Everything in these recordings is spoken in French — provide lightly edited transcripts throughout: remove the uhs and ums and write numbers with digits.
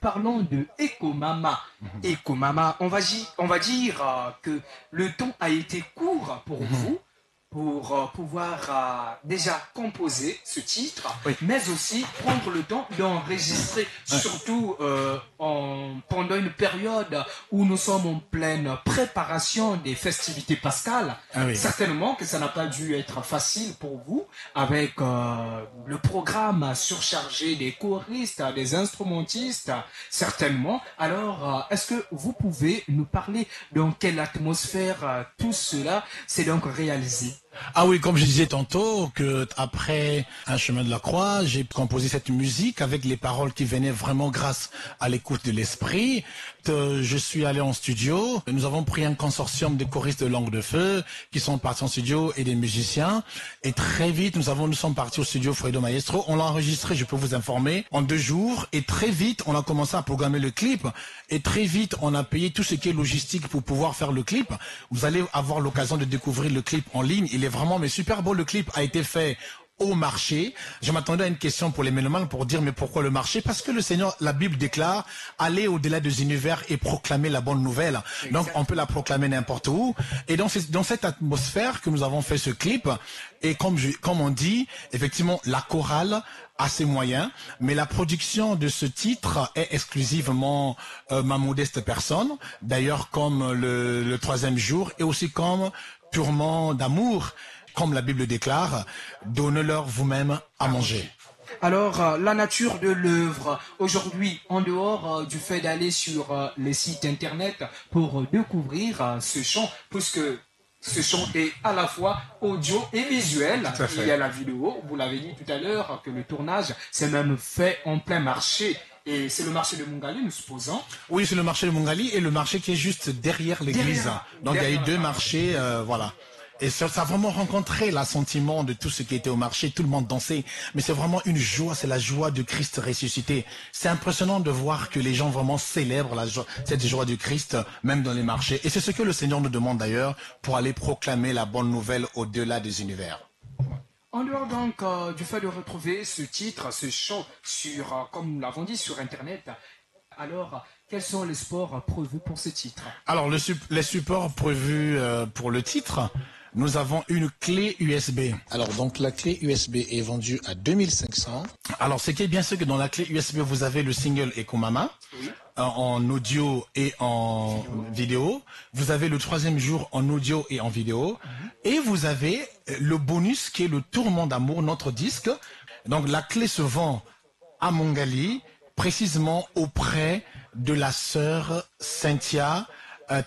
parlons de Eco Mama. Eco Mama, on va dire que le temps a été court pour vous pour pouvoir déjà composer ce titre, Oui. mais aussi prendre le temps d'enregistrer, surtout pendant une période où nous sommes en pleine préparation des festivités pascales. Ah oui. Certainement que ça n'a pas dû être facile pour vous, avec le programme surchargé des choristes, des instrumentistes, certainement. Alors, est-ce que vous pouvez nous parler dans quelle atmosphère tout cela s'est donc réalisé? Ah oui, comme je disais tantôt, que après Un chemin de la croix, j'ai composé cette musique avec les paroles qui venaient vraiment grâce à l'écoute de l'esprit. Je suis allé en studio. Nous avons pris un consortium de choristes de Langue de Feu qui sont partis en studio et des musiciens. Et très vite, nous sommes partis au studio Fredo Maestro. On l'a enregistré, je peux vous informer, en 2 jours. Et très vite, on a commencé à programmer le clip. Et très vite, on a payé tout ce qui est logistique pour pouvoir faire le clip. Vous allez avoir l'occasion de découvrir le clip en ligne. Il est vraiment mais super beau. Le clip a été fait au marché. Je m'attendais à une question pour les mélomanes pour dire mais pourquoi le marché? Parce que le Seigneur, la Bible déclare, aller au-delà des univers et proclamer la bonne nouvelle. Exactement. Donc on peut la proclamer n'importe où. Et donc c'est dans cette atmosphère que nous avons fait ce clip. Et comme on dit, effectivement, la chorale a ses moyens, mais la production de ce titre est exclusivement ma modeste personne. D'ailleurs, comme le 3e jour et aussi comme purement d'amour. Comme la Bible déclare, donnez-leur vous-même à manger. Alors, la nature de l'œuvre, aujourd'hui, en dehors du fait d'aller sur les sites internet pour découvrir ce chant, puisque ce chant est à la fois audio et visuel. Il y a la vidéo, vous l'avez dit tout à l'heure, que le tournage s'est même fait en plein marché. Et c'est le marché de Mungali, nous supposons. Oui, c'est le marché de Mungali et le marché qui est juste derrière l'église. Donc il y a eu 2 marchés, voilà. Et ça a vraiment rencontré l'assentiment de tout ce qui était au marché, tout le monde dansait. Mais c'est vraiment une joie, c'est la joie de Christ ressuscité. C'est impressionnant de voir que les gens vraiment célèbrent cette joie du Christ, même dans les marchés. Et c'est ce que le Seigneur nous demande d'ailleurs pour aller proclamer la bonne nouvelle au-delà des univers. En dehors donc du fait de retrouver ce titre, ce chant sur, comme nous l'avons dit, sur Internet, alors quels sont les supports prévus pour ce titre? Alors les supports prévus pour le titre, nous avons une clé USB. Alors donc la clé USB est vendue à 2500. Alors ce qui est bien, c'est que dans la clé USB, vous avez le single Eco Mama. Oui. En audio et en vidéo. Vous avez le 3e jour en audio et en vidéo. Et vous avez le bonus qui est le Tourment d'amour, notre disque. Donc la clé se vend à Mungali, précisément auprès de la sœur Cynthia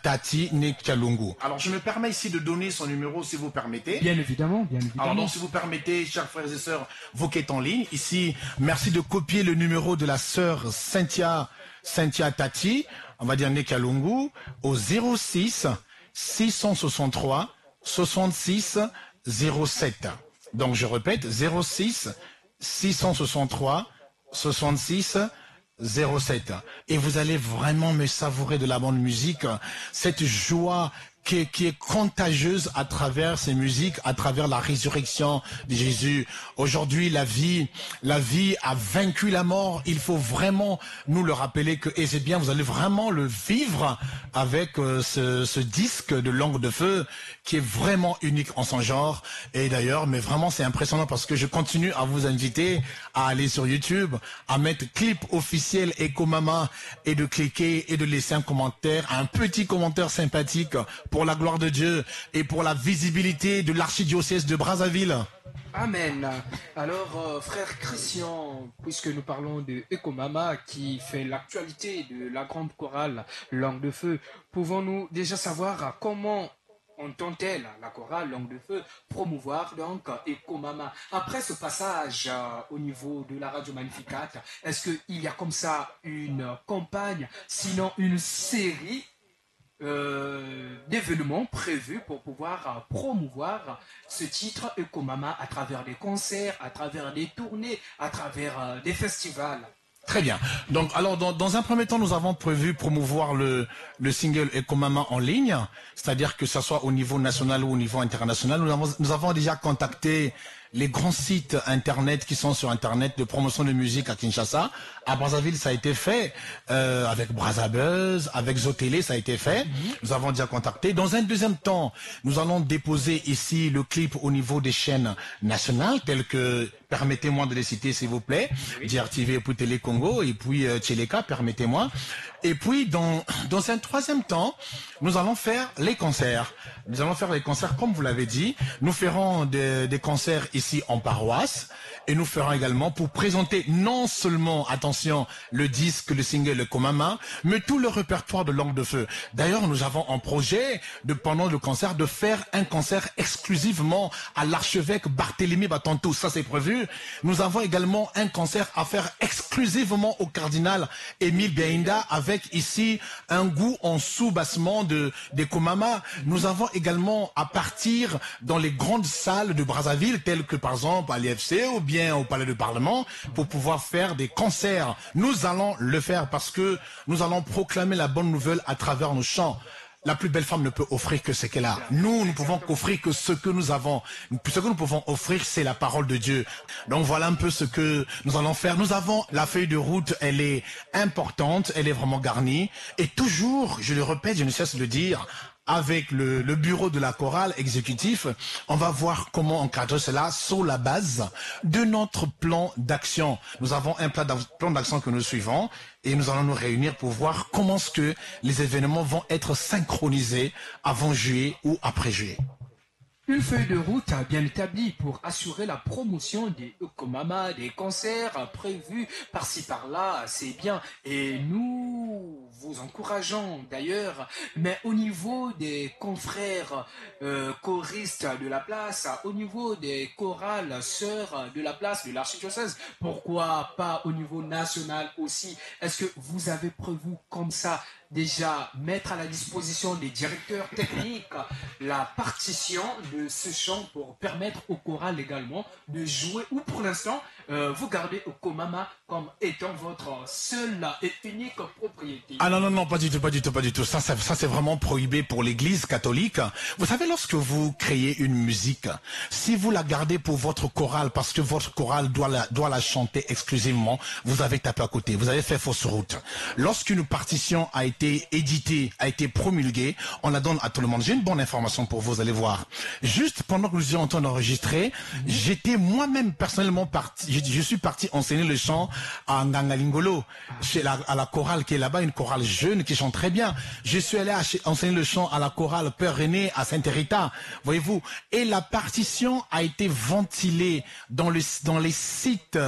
Tati Nekalungu. Alors je me permets ici de donner son numéro si vous permettez. Bien évidemment, bien évidemment. Alors donc si vous permettez, chers frères et sœurs, vous qui êtes en ligne, ici, merci de copier le numéro de la sœur Cynthia Tati, on va dire Nekalungu, au 06 663 66 07. Donc je répète, 06 663 66 07. Et vous allez vraiment me savourer de la bonne musique, cette joie qui est contagieuse à travers ces musiques, à travers la résurrection de Jésus. Aujourd'hui, la vie a vaincu la mort. Il faut vraiment nous le rappeler et c'est bien, vous allez vraiment le vivre avec ce disque de Langue de Feu qui est vraiment unique en son genre. Et d'ailleurs, mais vraiment, c'est impressionnant parce que je continue à vous inviter à aller sur YouTube, à mettre clip officiel Eco Mama et de cliquer et de laisser un petit commentaire sympathique pour la gloire de Dieu et pour la visibilité de l'archidiocèse de Brazzaville. Amen. Alors, frère Christian, puisque nous parlons de Eco Mama qui fait l'actualité de la grande chorale Langue de Feu, pouvons-nous déjà savoir comment entend-elle, la chorale Langue de Feu, promouvoir donc Eco Mama? Après ce passage au niveau de la radio Magnificat, est-ce qu'il y a comme ça une campagne, sinon une série d'événements prévus pour pouvoir promouvoir ce titre Eco Mama à travers des concerts, à travers des tournées, à travers des festivals? Très bien. Donc, alors, dans un premier temps, nous avons prévu promouvoir le single Eco Mama en ligne, c'est-à-dire que ce soit au niveau national ou au niveau international. Nous avons déjà contacté les grands sites internet qui sont sur internet de promotion de musique à Kinshasa. À Brazzaville, ça a été fait, avec Brazzabuzz, avec Zotélé, ça a été fait. Nous avons déjà contacté. Dans un deuxième temps, nous allons déposer ici le clip au niveau des chaînes nationales, telles que, permettez-moi de les citer s'il vous plaît, DRTV et puis Télé Congo, et puis Tcheleka, permettez-moi. Et puis, dans un troisième temps, nous allons faire les concerts. Nous allons faire les concerts, comme vous l'avez dit. Nous ferons des concerts ici en paroisse. Et nous ferons également pour présenter non seulement, attention, le disque, le single, le Komama, mais tout le répertoire de Langue de Feu. D'ailleurs, nous avons un projet pendant le concert de faire un concert exclusivement à l'archevêque Barthélemy Batantou. Ça, c'est prévu. Nous avons également un concert à faire exclusivement au cardinal Émile Biaïnda avec ici un goût en sous-bassement des Komama. Nous avons également à partir dans les grandes salles de Brazzaville, telles que par exemple à l'IFC ou bien au Palais du Parlement, pour pouvoir faire des concerts. Nous allons le faire parce que nous allons proclamer la bonne nouvelle à travers nos chants. La plus belle femme ne peut offrir que ce qu'elle a. Nous ne pouvons qu'offrir que ce que nous avons. Ce que nous pouvons offrir, c'est la parole de Dieu. Donc voilà un peu ce que nous allons faire. Nous avons la feuille de route, elle est importante, elle est vraiment garnie. Et toujours, je le répète, je ne cesse de le dire, avec le bureau de la chorale exécutif, on va voir comment encadrer cela sur la base de notre plan d'action. Nous avons un plan d'action que nous suivons et nous allons nous réunir pour voir comment est-ce que les événements vont être synchronisés avant juillet ou après juillet. Une feuille de route bien établie pour assurer la promotion des Komama, des concerts prévus par-ci par-là, c'est bien. Et nous vous encourageons d'ailleurs, mais au niveau des confrères choristes de la place, au niveau des chorales sœurs de la place, de l'archidiocèse, pourquoi pas au niveau national aussi? Est-ce que vous avez prévu comme ça déjà mettre à la disposition des directeurs techniques la partition de ce chant pour permettre au choral également de jouer, ou pour l'instant vous gardez au Komama comme étant votre seule et unique propriété? Ah non, pas du tout. Ça c'est vraiment prohibé pour l'église catholique. Vous savez, lorsque vous créez une musique, si vous la gardez pour votre chorale, parce que votre chorale doit la chanter exclusivement, vous avez tapé à côté, vous avez fait fausse route. Lorsqu'une partition a été éditée, a été promulguée, on la donne à tout le monde. J'ai une bonne information pour vous, allez voir. Juste pendant que nous étions en train d'enregistrer, j'étais moi-même personnellement parti, je suis parti enseigner le chant à Ngangalingolo, à la chorale qui est là-bas, une chorale jeune qui chante très bien. Je suis allé enseigner le chant à la chorale Père René à Saint-Hérita, voyez-vous. Et la partition a été ventilée dans les sites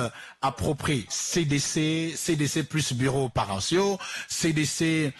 appropriés. CDC plus bureau paroissiaux, CDC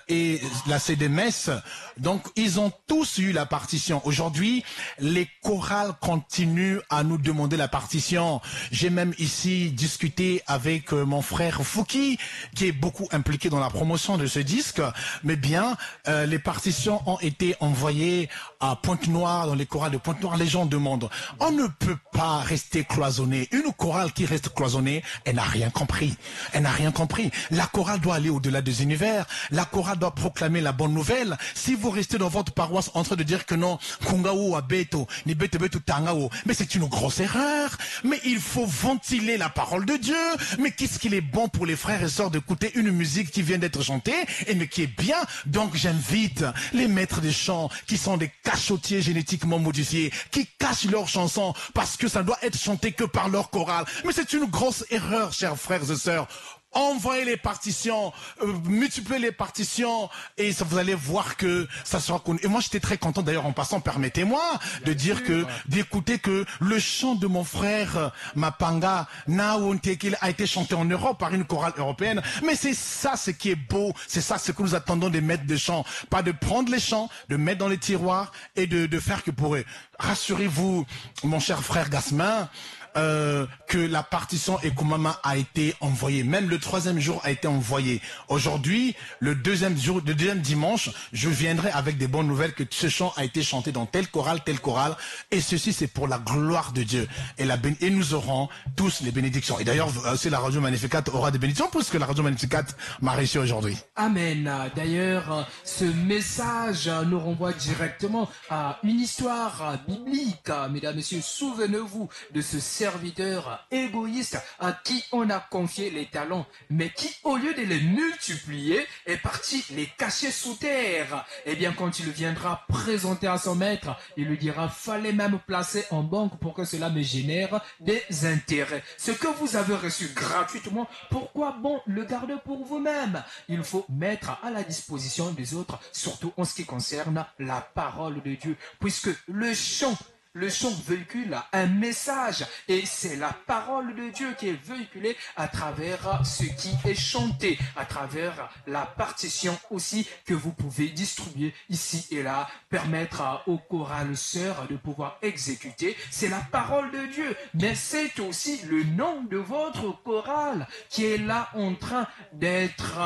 et la CDMS. Donc ils ont tous eu la partition. Aujourd'hui, les chorales continuent à nous demander la partition. J'ai même ici discuté avec mon frère Fouki, qui est beaucoup impliqué dans la promotion de ce disque. Mais bien, les partitions ont été envoyées à Pointe-Noire, dans les chorales de Pointe-Noire. Les gens demandent. On ne peut pas rester cloisonné. Une chorale qui reste cloisonnée, elle n'a rien compris. Elle n'a rien compris. La chorale doit aller au-delà des univers. La chorale doit proclamer la bonne nouvelle. Si vous restez dans votre paroisse en train de dire que non, Kungao Abeto, ni Beto Beto Tangao, mais c'est une grosse erreur. Mais il faut ventiler la parole de Dieu. Mais qu'est-ce qu'il est bon pour les frères et sœurs d'écouter une musique qui vient d'être chantée et mais qui est bien. Donc j'invite les maîtres des chants qui sont des cachotiers génétiquement modifiés, qui cachent leurs chansons parce que ça doit être chanté que par leur chorale. Mais c'est une grosse erreur, chers frères et sœurs. Envoyez les partitions, multipliez les partitions et ça, vous allez voir que ça sera connu. Et moi j'étais très content d'ailleurs, en passant, permettez-moi de dire que, d'écouter que le chant de mon frère Mapanga Naontekil a été chanté en Europe par une chorale européenne. Mais c'est ça ce qui est beau, c'est ça ce que nous attendons des maîtres de chant. Pas de prendre les chants, de mettre dans les tiroirs et de faire que pour eux. Rassurez-vous, mon cher frère Gasmin, que la partition Ekomama a été envoyée. Même le 3e jour a été envoyé. Aujourd'hui, le deuxième dimanche, je viendrai avec des bonnes nouvelles que ce chant a été chanté dans tel choral. Et ceci, c'est pour la gloire de Dieu. Et nous aurons tous les bénédictions. Et d'ailleurs, aussi la Radio Magnificat aura des bénédictions puisque la Radio Magnificat m'a réussi aujourd'hui. Amen. D'ailleurs, ce message nous renvoie directement à une histoire biblique. Mesdames, Messieurs, souvenez-vous de ce serviteur égoïste à qui on a confié les talents, mais qui, au lieu de les multiplier, est parti les cacher sous terre. Eh bien, quand il viendra présenter à son maître, il lui dira, fallait même placer en banque pour que cela me génère des intérêts. Ce que vous avez reçu gratuitement, pourquoi bon le garder pour vous-même? Il faut mettre à la disposition des autres, surtout en ce qui concerne la parole de Dieu, puisque le chant véhicule un message et c'est la parole de Dieu qui est véhiculée à travers ce qui est chanté, à travers la partition aussi que vous pouvez distribuer ici et là, permettre aux chorales sœurs de pouvoir exécuter. C'est la parole de Dieu, mais c'est aussi le nom de votre chorale qui est là en train d'être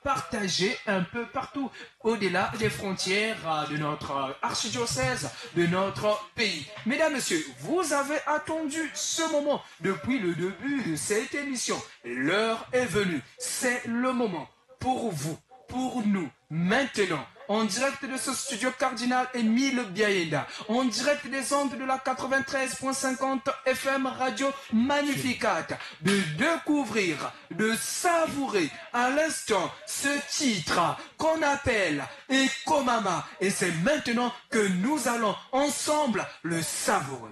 partagé un peu partout, au-delà des frontières de notre archidiocèse, de notre pays. Mesdames, Messieurs, vous avez attendu ce moment depuis le début de cette émission. L'heure est venue. C'est le moment pour vous, pour nous, maintenant, en direct de ce studio Cardinal Émile Biaïda, en direct des ondes de la 93.50 FM Radio Magnificat, de découvrir, de savourer à l'instant ce titre qu'on appelle Ekomama. Et c'est maintenant que nous allons ensemble le savourer.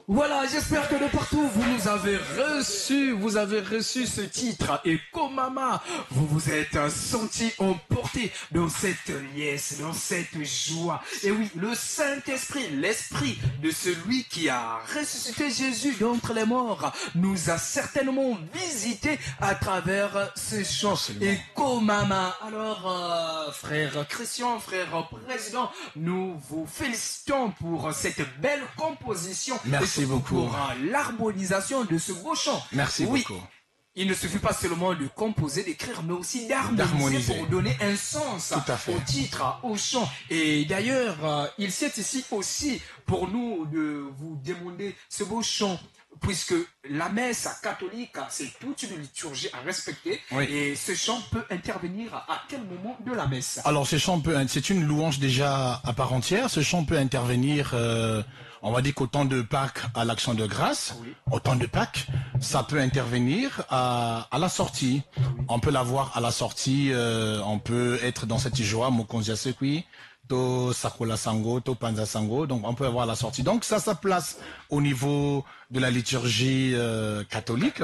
Voilà, j'espère que de partout vous nous avez reçu ce titre Ekomama. Vous vous êtes senti emporté dans cette liesse, dans cette joie. Et oui, le Saint-Esprit, l'Esprit de celui qui a ressuscité Jésus d'entre les morts, nous a certainement visité à travers ce chant Ekomama. Alors, frère Christian, frère président, nous vous félicitons pour cette belle composition. Merci beaucoup. Pour l'harmonisation de ce beau chant. Merci beaucoup. Il ne suffit pas seulement de composer, d'écrire, mais aussi d'harmoniser pour donner un sens au titre, au chant. Et d'ailleurs, il s'est ici aussi pour nous de vous demander ce beau chant, puisque la messe catholique, c'est toute une liturgie à respecter. Oui. Et ce chant peut intervenir à quel moment de la messe? Alors, ce chant c'est une louange déjà à part entière. Ce chant peut intervenir... on va dire qu'au temps de Pâques à l'Action de Grâce, oui. Au temps de Pâques, ça peut intervenir à la sortie. Oui. On peut l'avoir à la sortie, on peut être dans cette joie, Mokonzia Sekui, To Sakula Sango, To Panza Sango, donc on peut avoir la sortie. Donc ça place au niveau de la liturgie catholique.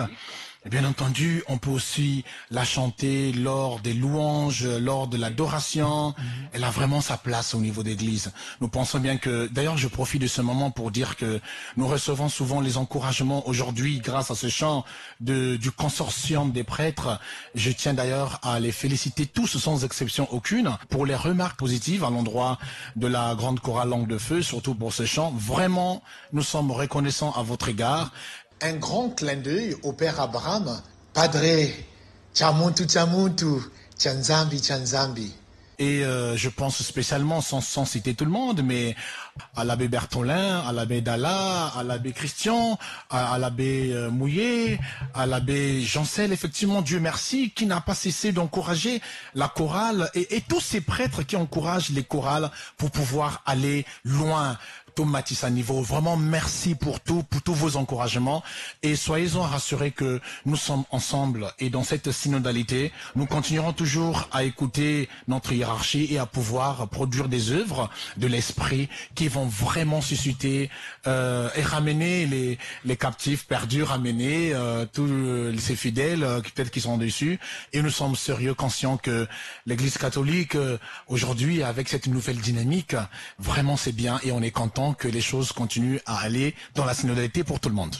Et bien entendu, on peut aussi la chanter lors des louanges, lors de l'adoration. Elle a vraiment sa place au niveau d'église. Nous pensons bien que, d'ailleurs, je profite de ce moment pour dire que nous recevons souvent les encouragements aujourd'hui grâce à ce chant du consortium des prêtres. Je tiens d'ailleurs à les féliciter tous sans exception aucune pour les remarques positives à l'endroit de la grande chorale Langue de Feu, surtout pour ce chant. Vraiment, nous sommes reconnaissants à votre égard. Un grand clin d'œil au père Abraham. Padre, Chamuntu Chamuntu, Chanzambi Chanzambi. Et je pense spécialement, sans citer tout le monde, mais à l'abbé Bertholin, à l'abbé Dalla, à l'abbé Christian, à l'abbé Mouillet, à l'abbé Jancel, effectivement, Dieu merci, qui n'a pas cessé d'encourager la chorale et tous ces prêtres qui encouragent les chorales pour pouvoir aller loin. Matisse à niveau, vraiment merci pour tous vos encouragements et soyez-en rassurés que nous sommes ensemble et dans cette synodalité, nous continuerons toujours à écouter notre hiérarchie et à pouvoir produire des œuvres de l'esprit qui vont vraiment susciter et ramener les captifs perdus, ramener tous ces fidèles peut-être qui sont dessus et nous sommes sérieux conscients que l'Église catholique aujourd'hui avec cette nouvelle dynamique, vraiment c'est bien et on est content que les choses continuent à aller dans la synodalité pour tout le monde.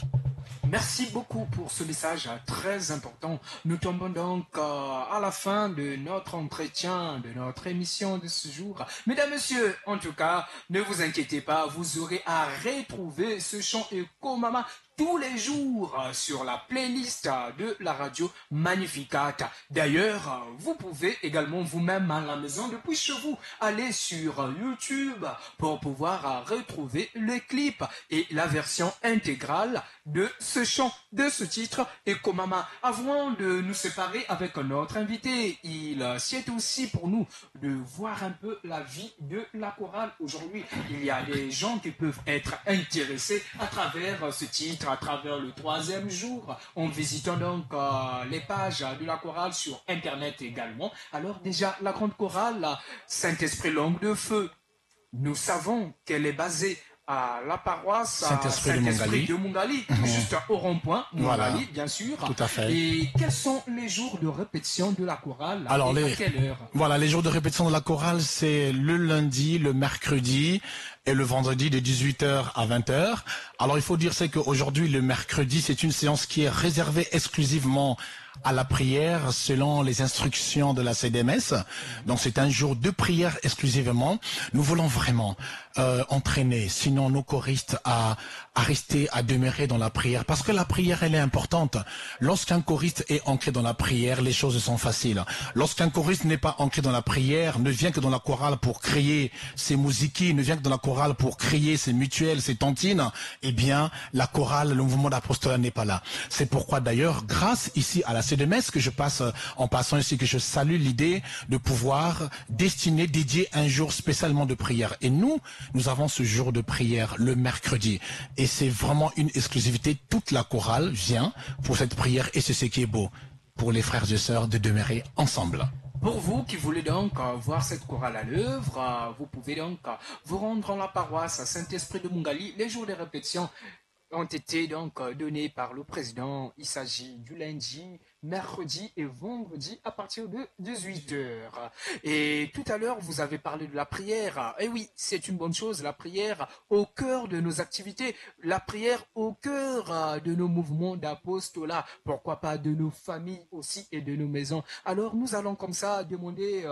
Merci beaucoup pour ce message très important. Nous tombons donc à la fin de notre entretien, de notre émission de ce jour. Mesdames, Messieurs, en tout cas, ne vous inquiétez pas, vous aurez à retrouver ce chant Eko Mama tous les jours sur la playlist de la radio Magnificat. D'ailleurs, vous pouvez également vous-même à la maison, depuis chez vous, aller sur YouTube pour pouvoir retrouver le clip et la version intégrale de ce chant, de ce titre Eko Mama. Avant de nous séparer avec notre invité, il sied aussi pour nous de voir un peu la vie de la chorale aujourd'hui. Il y a des gens qui peuvent être intéressés à travers ce titre, à travers le 3e jour, en visitant donc les pages de la chorale sur Internet également. Alors déjà, la grande chorale Saint-Esprit Langue de Feu, nous savons qu'elle est basée à la paroisse Saint-Esprit de Mungali, juste au rond-point, Mungali, voilà. Bien sûr. Tout à fait. Et quels sont les jours de répétition de la chorale? Alors, à quelle heure? Voilà, les jours de répétition de la chorale, c'est le lundi, le mercredi et le vendredi de 18h à 20h. Alors, il faut dire c'est qu'aujourd'hui, le mercredi, c'est une séance qui est réservée exclusivement à la prière selon les instructions de la CDMS. Donc c'est un jour de prière exclusivement. Nous voulons vraiment entraîner, sinon nos choristes à rester, à demeurer dans la prière. Parce que la prière, elle est importante. Lorsqu'un choriste est ancré dans la prière, les choses sont faciles. Lorsqu'un choriste n'est pas ancré dans la prière, ne vient que dans la chorale pour crier ses mousiki, ne vient que dans la chorale pour crier ses mutuelles, ses tantines, eh bien, la chorale, le mouvement d'apostolat n'est pas là. C'est pourquoi d'ailleurs, grâce ici à la CDMS, que je passe en passant ici, que je salue l'idée de pouvoir dédier un jour spécialement de prière. Et nous avons ce jour de prière le mercredi. Et c'est vraiment une exclusivité. Toute la chorale vient pour cette prière et c'est ce qui est beau pour les frères et sœurs de demeurer ensemble. Pour vous qui voulez donc voir cette chorale à l'œuvre, vous pouvez donc vous rendre en la paroisse Saint-Esprit de Mungali. Les jours de répétition ont été donc donnés par le président. Il s'agit du lundi, mercredi et vendredi à partir de 18 heures. Et tout à l'heure, vous avez parlé de la prière. Et oui, c'est une bonne chose, la prière au cœur de nos activités, la prière au cœur de nos mouvements d'apostolat, pourquoi pas de nos familles aussi et de nos maisons. Alors nous allons comme ça demander,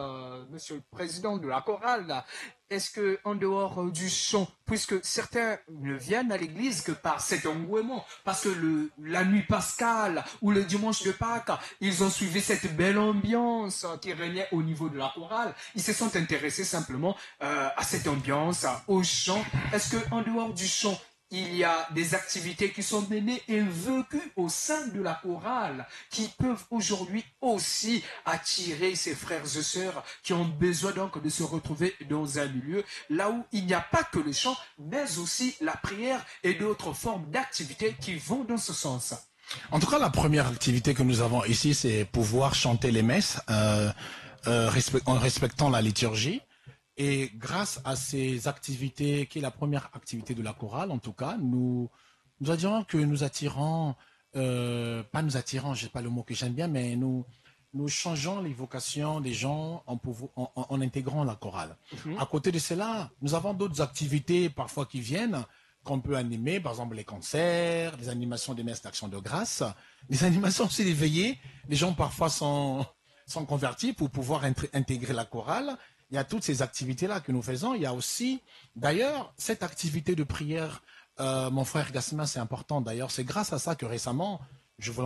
Monsieur le Président de la chorale, est-ce que en dehors du chant, puisque certains ne viennent à l'église que par cet engouement, parce que la nuit pascale ou le dimanche de Pâques, ils ont suivi cette belle ambiance qui régnait au niveau de la chorale, ils se sont intéressés simplement à cette ambiance, au chant. Est-ce que en dehors du chant, il y a des activités qui sont menées et vécues au sein de la chorale qui peuvent aujourd'hui aussi attirer ces frères et sœurs qui ont besoin donc de se retrouver dans un milieu là où il n'y a pas que le chant, mais aussi la prière et d'autres formes d'activités qui vont dans ce sens. En tout cas, la première activité que nous avons ici, c'est pouvoir chanter les messes en respectant la liturgie. Et grâce à ces activités, qui est la première activité de la chorale, en tout cas, nous dirons que nous attirons, pas nous attirons, je sais pas le mot que j'aime bien, mais nous changeons les vocations des gens en intégrant la chorale. À côté de cela, nous avons d'autres activités parfois qui viennent, qu'on peut animer, par exemple les concerts, les animations des messes d'action de grâce, les animations aussi des veillées. Les gens parfois sont convertis pour pouvoir intégrer la chorale. Il y a toutes ces activités-là que nous faisons. Il y a aussi, d'ailleurs, cette activité de prière, mon frère Gasmin, c'est important. D'ailleurs, c'est grâce à ça que récemment, je vous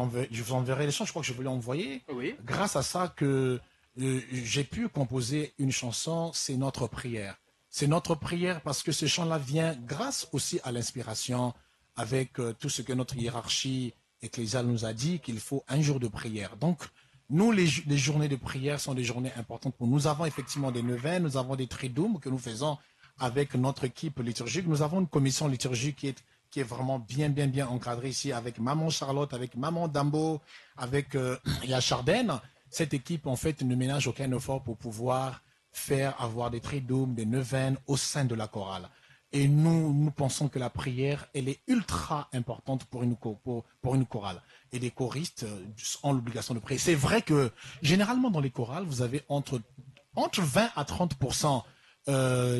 enverrai les chants, je crois que je vous l'ai envoyé. Oui. Grâce à ça que j'ai pu composer une chanson, c'est notre prière. C'est notre prière parce que ce chant-là vient grâce aussi à l'inspiration avec tout ce que notre hiérarchie ecclésiale nous a dit, qu'il faut un jour de prière. Donc, nous, les journées de prière sont des journées importantes pour nous. Nous avons effectivement des neuvaines, nous avons des triduums que nous faisons avec notre équipe liturgique. Nous avons une commission liturgique qui est vraiment bien encadrée ici avec Maman Charlotte, avec Maman Dambo, avec Yacharden. Cette équipe, en fait, ne ménage aucun effort pour pouvoir avoir des triduums, des neuvaines au sein de la chorale. Et nous pensons que la prière, elle est ultra importante pour une chorale. Et les choristes ont l'obligation de prier. C'est vrai que, généralement, dans les chorales, vous avez entre 20 à 30%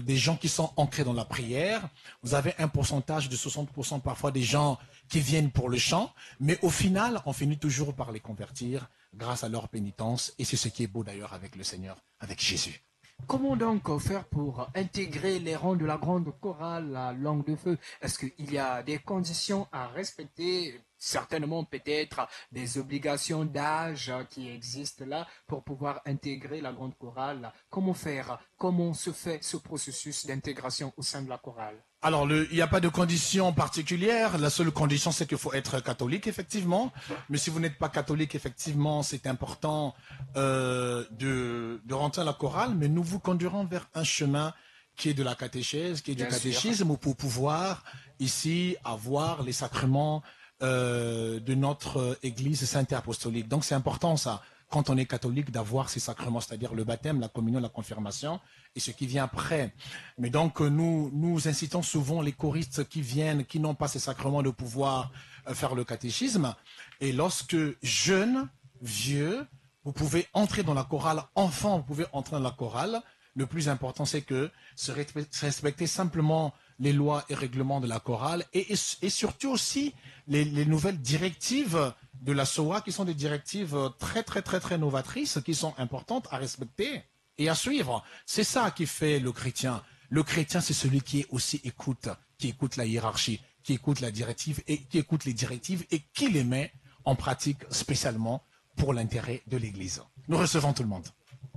des gens qui sont ancrés dans la prière. Vous avez un pourcentage de 60% parfois des gens qui viennent pour le chant. Mais au final, on finit toujours par les convertir grâce à leur pénitence. Et c'est ce qui est beau d'ailleurs avec le Seigneur, avec Jésus. Comment donc faire pour intégrer les rangs de la grande chorale à Langue de Feu? Est-ce qu'il y a des conditions à respecter? Certainement peut-être des obligations d'âge qui existent là pour pouvoir intégrer la grande chorale. Comment faire? Comment se fait ce processus d'intégration au sein de la chorale? Alors, il n'y a pas de condition particulière. La seule condition, c'est qu'il faut être catholique, effectivement. Mais si vous n'êtes pas catholique, effectivement, c'est important de rentrer à la chorale. Mais nous vous conduirons vers un chemin qui est de la catéchèse, qui est du catéchisme, pour pouvoir ici avoir les sacrements de notre Église sainte et apostolique. Donc, c'est important, ça, quand on est catholique, d'avoir ces sacrements, c'est-à-dire le baptême, la communion, la confirmation et ce qui vient après. Mais donc, nous incitons souvent les choristes qui viennent, qui n'ont pas ces sacrements, de pouvoir faire le catéchisme. Et lorsque jeune, vieux, vous pouvez entrer dans la chorale, enfant, vous pouvez entrer dans la chorale. Le plus important, c'est que se respecter simplement les lois et règlements de la chorale et surtout aussi les nouvelles directives de la SOA qui sont des directives très novatrices, qui sont importantes à respecter et à suivre. C'est ça qui fait le chrétien. Le chrétien, c'est celui qui écoute la hiérarchie, qui écoute la directive et qui écoute les directives et qui les met en pratique spécialement pour l'intérêt de l'Église. Nous recevons tout le monde.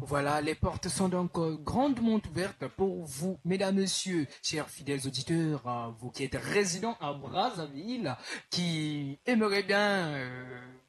Voilà, les portes sont donc grandement ouvertes pour vous, mesdames, messieurs, chers fidèles auditeurs, vous qui êtes résidents à Brazzaville, qui aimeraient bien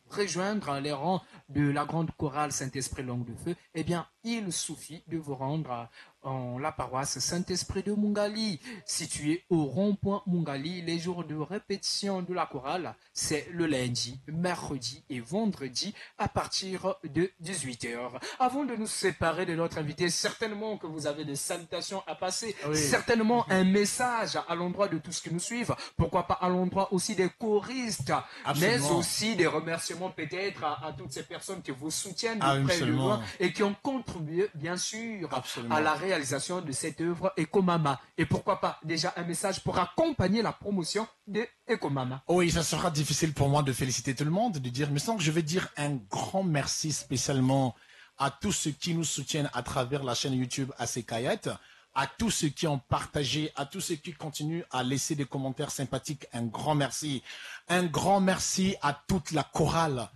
rejoindre les rangs de la grande chorale Saint-Esprit Langue de Feu. Eh bien, il suffit de vous rendre en la paroisse Saint-Esprit de Mungali, située au rond-point Mungali. Les jours de répétition de la chorale, c'est le lundi, mercredi et vendredi à partir de 18h. Avant de nous séparer de notre invité, certainement que vous avez des salutations à passer, certainement un message à l'endroit de tous qui nous suivent, pourquoi pas à l'endroit aussi des choristes, mais aussi des remerciements peut-être à toutes ces personnes qui vous soutiennent de près et de loin et qui ont contribué bien sûr à la réalisation de cette œuvre Ekomama. Et pourquoi pas déjà un message pour accompagner la promotion de Ekomama. Oui, ça sera difficile pour moi de féliciter tout le monde, de dire, mais sans que je vais dire un grand merci spécialement à tous ceux qui nous soutiennent à travers la chaîne YouTube Asekayat, à tous ceux qui ont partagé, à tous ceux qui continuent à laisser des commentaires sympathiques, un grand merci. Un grand merci à toute la chorale.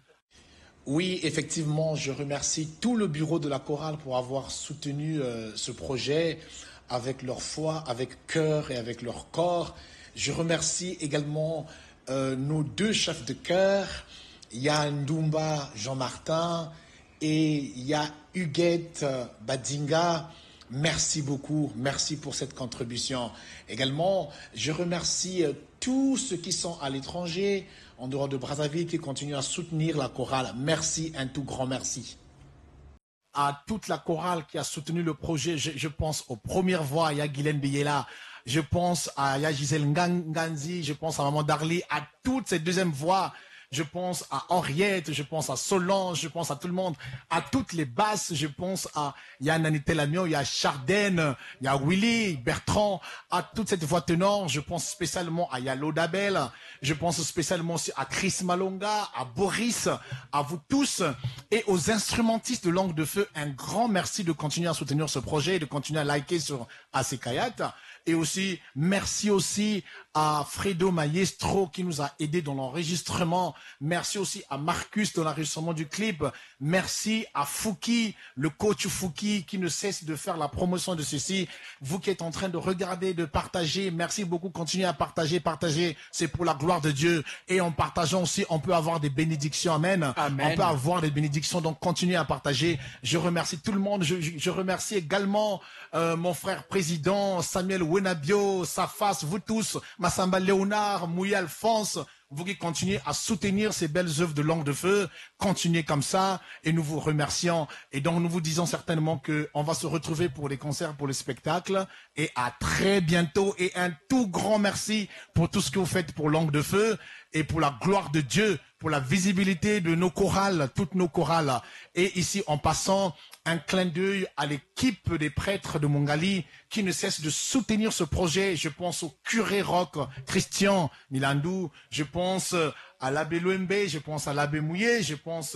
Oui, effectivement, je remercie tout le bureau de la chorale pour avoir soutenu ce projet avec leur foi, avec cœur et avec leur corps. Je remercie également nos deux chefs de chœur, Yann Ndumba, Jean-Martin, et il y a Huguette Badinga. Merci beaucoup, merci pour cette contribution. Également, je remercie tous ceux qui sont à l'étranger, en dehors de Brazzaville, qui continuent à soutenir la chorale. Merci, un tout grand merci. À toute la chorale qui a soutenu le projet, je pense aux premières voix, il y a Guylaine Beyela, je pense à Gisèle Nganzi, je pense à Maman Darly, à toutes ces deuxièmes voix. Je pense à Henriette, je pense à Solange, je pense à tout le monde, à toutes les basses, je pense à Yann Amiot, il y a Chardenne, il y a Willy, Bertrand, à toute cette voix ténor, je pense spécialement à Yalo Dabel, je pense spécialement aussi à Chris Malonga, à Boris, à vous tous et aux instrumentistes de Langue de Feu, un grand merci de continuer à soutenir ce projet, de continuer à liker sur Asekayat. Et aussi, merci aussi à Fredo Maestro qui nous a aidés dans l'enregistrement. Merci aussi à Marcus dans l'enregistrement du clip. Merci à Fouki, le coach Fouki qui ne cesse de faire la promotion de ceci. Vous qui êtes en train de regarder, de partager, merci beaucoup. Continuez à partager, c'est pour la gloire de Dieu. Et en partageant aussi, on peut avoir des bénédictions. Amen. Amen. On peut avoir des bénédictions, donc continuez à partager. Je remercie tout le monde. Je remercie également mon frère président Samuel Wenabio, Safas, vous tous, Massamba Léonard, Mouya Alphonse, vous qui continuez à soutenir ces belles œuvres de Langue de Feu, continuez comme ça et nous vous remercions. Et donc nous vous disons certainement qu'on va se retrouver pour les concerts, pour les spectacles et à très bientôt et un tout grand merci pour tout ce que vous faites pour Langue de Feu et pour la gloire de Dieu, pour la visibilité de nos chorales, toutes nos chorales. Et ici, en passant, un clin d'œil à l'équipe des prêtres de Mungali qui ne cesse de soutenir ce projet. Je pense au curé rock Christian Milandou, je pense à l'abbé Louembe, je pense à l'abbé Mouillé, je pense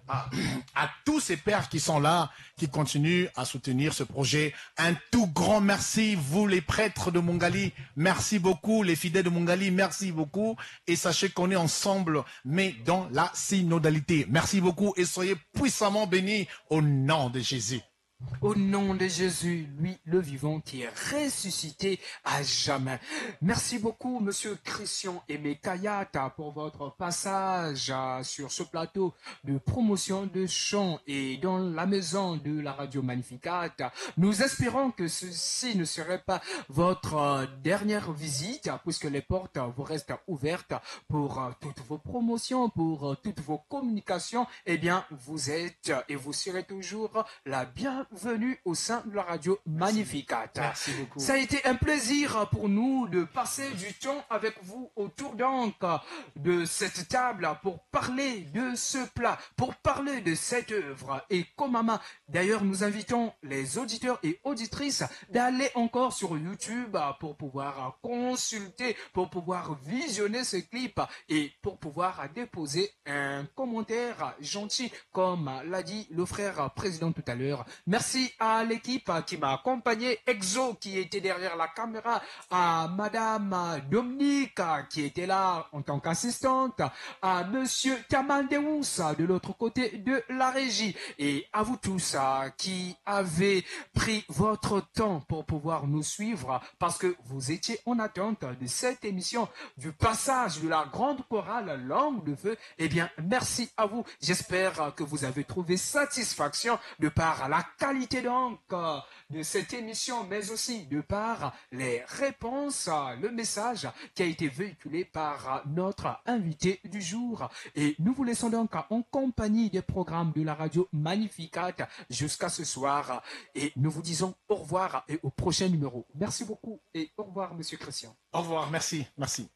à tous ces pères qui sont là, qui continuent à soutenir ce projet. Un tout grand merci, vous les prêtres de Mungali, merci beaucoup, les fidèles de Mungali, merci beaucoup. Et sachez qu'on est ensemble, mais dans la synodalité. Merci beaucoup et soyez puissamment bénis au nom de Jésus. Au nom de Jésus, lui, le vivant, qui est ressuscité à jamais. Merci beaucoup, Monsieur Christian Aimé Kayata, pour votre passage sur ce plateau de promotion de chant et dans la maison de la radio Magnificat. Nous espérons que ceci ne serait pas votre dernière visite, puisque les portes vous restent ouvertes pour toutes vos promotions, pour toutes vos communications. Eh bien, vous êtes et vous serez toujours la bienvenue au sein de la radio Magnificat. Merci beaucoup. Ça a été un plaisir pour nous de passer du temps avec vous autour donc de cette table pour parler de ce plat, pour parler de cette œuvre. Et Komama, d'ailleurs, nous invitons les auditeurs et auditrices d'aller encore sur YouTube pour pouvoir consulter, pour pouvoir visionner ce clip et pour pouvoir déposer un commentaire gentil, comme l'a dit le frère président tout à l'heure. Merci à l'équipe qui m'a accompagné, Exo qui était derrière la caméra, à Madame Dominique qui était là en tant qu'assistante, à Monsieur Kamandéous de l'autre côté de la régie et à vous tous qui avez pris votre temps pour pouvoir nous suivre parce que vous étiez en attente de cette émission du passage de la grande chorale Langue de Feu. Eh bien, merci à vous. J'espère que vous avez trouvé satisfaction de par la qualité qualité donc de cette émission, mais aussi de par les réponses, le message qui a été véhiculé par notre invité du jour. Et nous vous laissons donc en compagnie des programmes de la radio Magnificat jusqu'à ce soir. Et nous vous disons au revoir et au prochain numéro. Merci beaucoup et au revoir, Monsieur Christian. Au revoir, merci, merci.